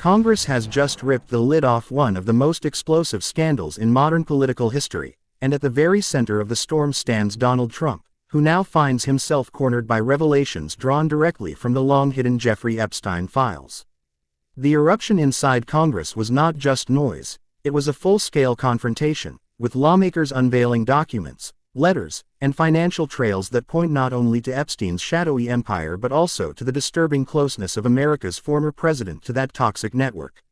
Congress has just ripped the lid off one of the most explosive scandals in modern political history, and at the very center of the storm stands Donald Trump, who now finds himself cornered by revelations drawn directly from the long-hidden Jeffrey Epstein files. The eruption inside Congress was not just noise, it was a full-scale confrontation, with lawmakers unveiling documents, letters, and financial trails that point not only to Epstein's shadowy empire but also to the disturbing closeness of America's former president to that toxic network.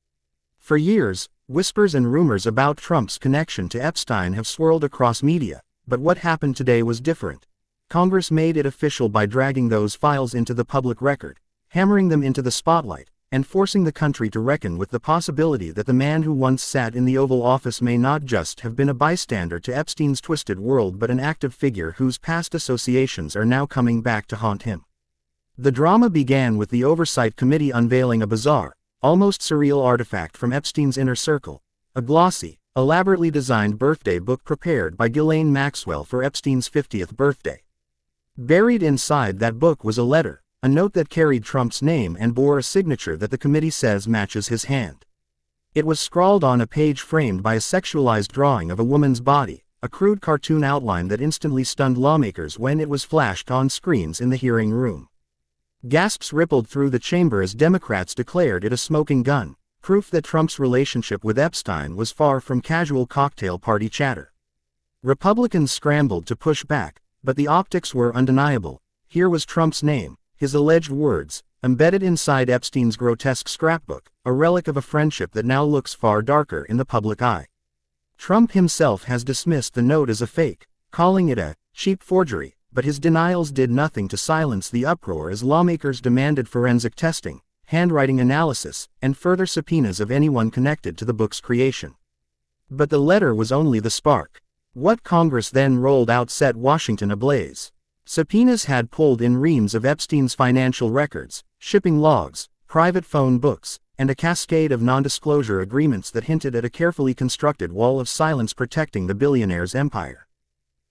For years, whispers and rumors about Trump's connection to Epstein have swirled across media, but what happened today was different. Congress made it official by dragging those files into the public record, hammering them into the spotlight, and forcing the country to reckon with the possibility that the man who once sat in the Oval Office may not just have been a bystander to Epstein's twisted world but an active figure whose past associations are now coming back to haunt him. The drama began with the Oversight Committee unveiling a bizarre, almost surreal artifact from Epstein's inner circle, a glossy, elaborately designed birthday book prepared by Ghislaine Maxwell for Epstein's 50th birthday. Buried inside that book was a letter, a note that carried Trump's name and bore a signature that the committee says matches his hand. It was scrawled on a page framed by a sexualized drawing of a woman's body, a crude cartoon outline that instantly stunned lawmakers when it was flashed on screens in the hearing room. Gasps rippled through the chamber as Democrats declared it a smoking gun, proof that Trump's relationship with Epstein was far from casual cocktail party chatter. Republicans scrambled to push back, but the optics were undeniable. Here was Trump's name, his alleged words, embedded inside Epstein's grotesque scrapbook, a relic of a friendship that now looks far darker in the public eye. Trump himself has dismissed the note as a fake, calling it a cheap forgery, but his denials did nothing to silence the uproar as lawmakers demanded forensic testing, handwriting analysis, and further subpoenas of anyone connected to the book's creation. But the letter was only the spark. What Congress then rolled out set Washington ablaze. Subpoenas had pulled in reams of Epstein's financial records, shipping logs, private phone books, and a cascade of non-disclosure agreements that hinted at a carefully constructed wall of silence protecting the billionaire's empire.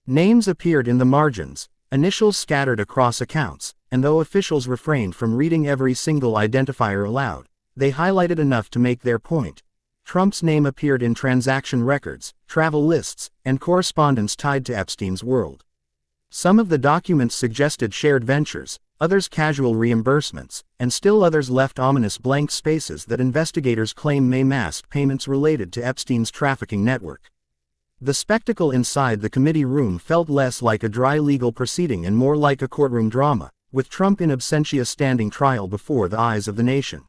Names appeared in the margins, initials scattered across accounts, and though officials refrained from reading every single identifier aloud, they highlighted enough to make their point. Trump's name appeared in transaction records, travel lists, and correspondence tied to Epstein's world. Some of the documents suggested shared ventures, others casual reimbursements, and still others left ominous blank spaces that investigators claim may mask payments related to Epstein's trafficking network. The spectacle inside the committee room felt less like a dry legal proceeding and more like a courtroom drama, with Trump in absentia standing trial before the eyes of the nation.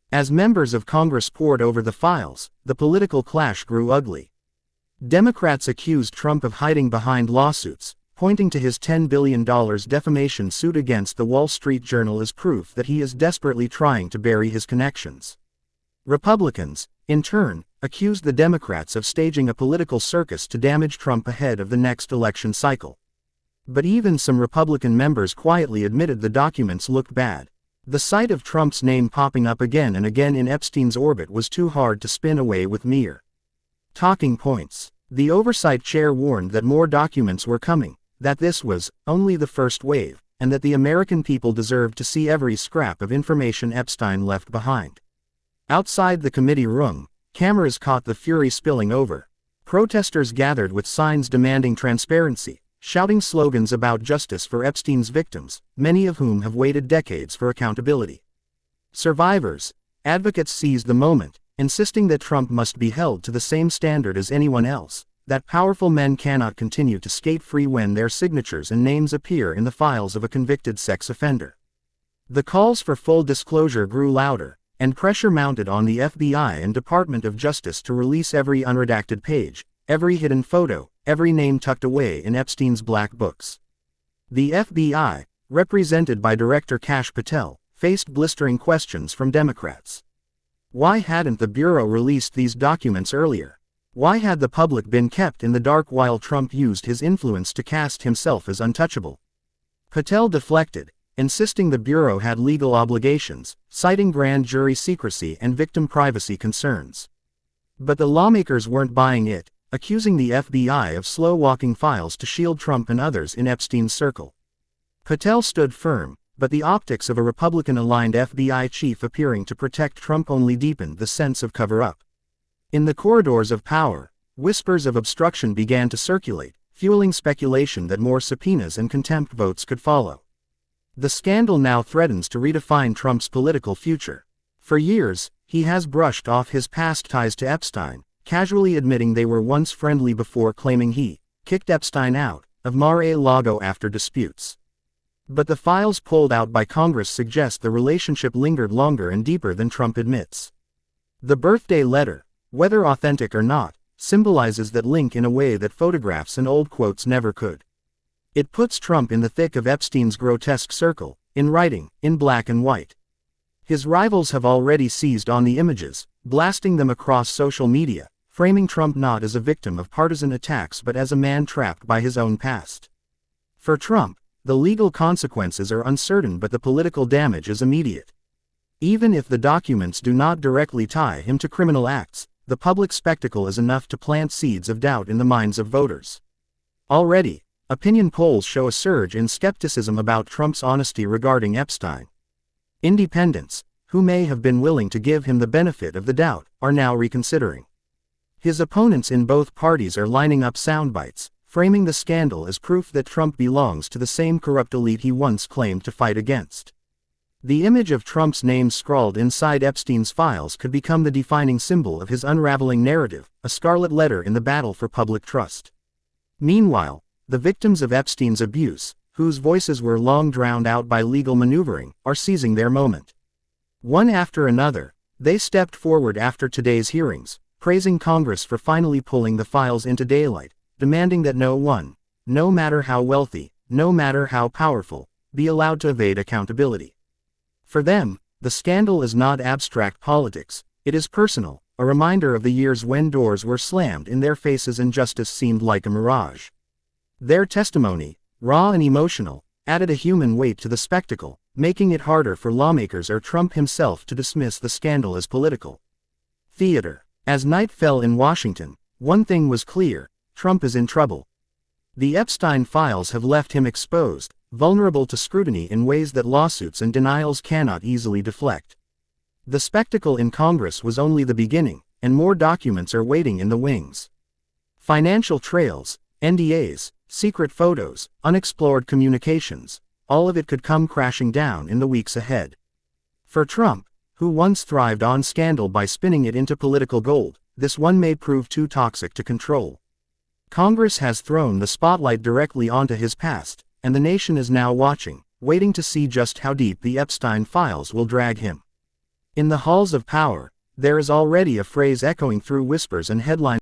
As members of Congress pored over the files, the political clash grew ugly. Democrats accused Trump of hiding behind lawsuits, pointing to his $10 billion defamation suit against the Wall Street Journal as proof that he is desperately trying to bury his connections. Republicans, in turn, accused the Democrats of staging a political circus to damage Trump ahead of the next election cycle. But even some Republican members quietly admitted the documents looked bad. The sight of Trump's name popping up again and again in Epstein's orbit was too hard to spin away with mere talking points. The oversight chair warned that more documents were coming, that this was only the first wave, and that the American people deserved to see every scrap of information Epstein left behind. Outside the committee room, cameras caught the fury spilling over. Protesters gathered with signs demanding transparency, shouting slogans about justice for Epstein's victims, many of whom have waited decades for accountability. Survivors, advocates seized the moment, insisting that Trump must be held to the same standard as anyone else, that powerful men cannot continue to skate free when their signatures and names appear in the files of a convicted sex offender. The calls for full disclosure grew louder, and pressure mounted on the FBI and Department of Justice to release every unredacted page, every hidden photo, every name tucked away in Epstein's black books. The FBI, represented by Director Kash Patel, faced blistering questions from Democrats. Why hadn't the Bureau released these documents earlier? Why had the public been kept in the dark while Trump used his influence to cast himself as untouchable? Patel deflected, insisting the Bureau had legal obligations, citing grand jury secrecy and victim privacy concerns. But the lawmakers weren't buying it, accusing the FBI of slow-walking files to shield Trump and others in Epstein's circle. Patel stood firm, but the optics of a Republican-aligned FBI chief appearing to protect Trump only deepened the sense of cover-up. In the corridors of power, whispers of obstruction began to circulate, fueling speculation that more subpoenas and contempt votes could follow. The scandal now threatens to redefine Trump's political future. For years, he has brushed off his past ties to Epstein, casually admitting they were once friendly before claiming he kicked Epstein out of Mar-a-Lago after disputes. But the files pulled out by Congress suggest the relationship lingered longer and deeper than Trump admits. The birthday letter, whether authentic or not, symbolizes that link in a way that photographs and old quotes never could. It puts Trump in the thick of Epstein's grotesque circle, in writing, in black and white. His rivals have already seized on the images, blasting them across social media, framing Trump not as a victim of partisan attacks but as a man trapped by his own past. For Trump, the legal consequences are uncertain but the political damage is immediate. Even if the documents do not directly tie him to criminal acts, the public spectacle is enough to plant seeds of doubt in the minds of voters. Already, opinion polls show a surge in skepticism about Trump's honesty regarding Epstein. Independents, who may have been willing to give him the benefit of the doubt, are now reconsidering. His opponents in both parties are lining up soundbites, framing the scandal as proof that Trump belongs to the same corrupt elite he once claimed to fight against. The image of Trump's name scrawled inside Epstein's files could become the defining symbol of his unraveling narrative, a scarlet letter in the battle for public trust. Meanwhile, the victims of Epstein's abuse, whose voices were long drowned out by legal maneuvering, are seizing their moment. One after another, they stepped forward after today's hearings, praising Congress for finally pulling the files into daylight, demanding that no one, no matter how wealthy, no matter how powerful, be allowed to evade accountability. For them, the scandal is not abstract politics, it is personal, a reminder of the years when doors were slammed in their faces and justice seemed like a mirage. Their testimony, raw and emotional, added a human weight to the spectacle, making it harder for lawmakers or Trump himself to dismiss the scandal as political theater. As night fell in Washington, one thing was clear: Trump is in trouble. The Epstein files have left him exposed, vulnerable to scrutiny in ways that lawsuits and denials cannot easily deflect. The spectacle in Congress was only the beginning, and more documents are waiting in the wings. Financial trails, NDAs, secret photos, unexplored communications, all of it could come crashing down in the weeks ahead. For Trump, who once thrived on scandal by spinning it into political gold, this one may prove too toxic to control. Congress has thrown the spotlight directly onto his past, and the nation is now watching, waiting to see just how deep the Epstein files will drag him. In the halls of power, there is already a phrase echoing through whispers and headlines.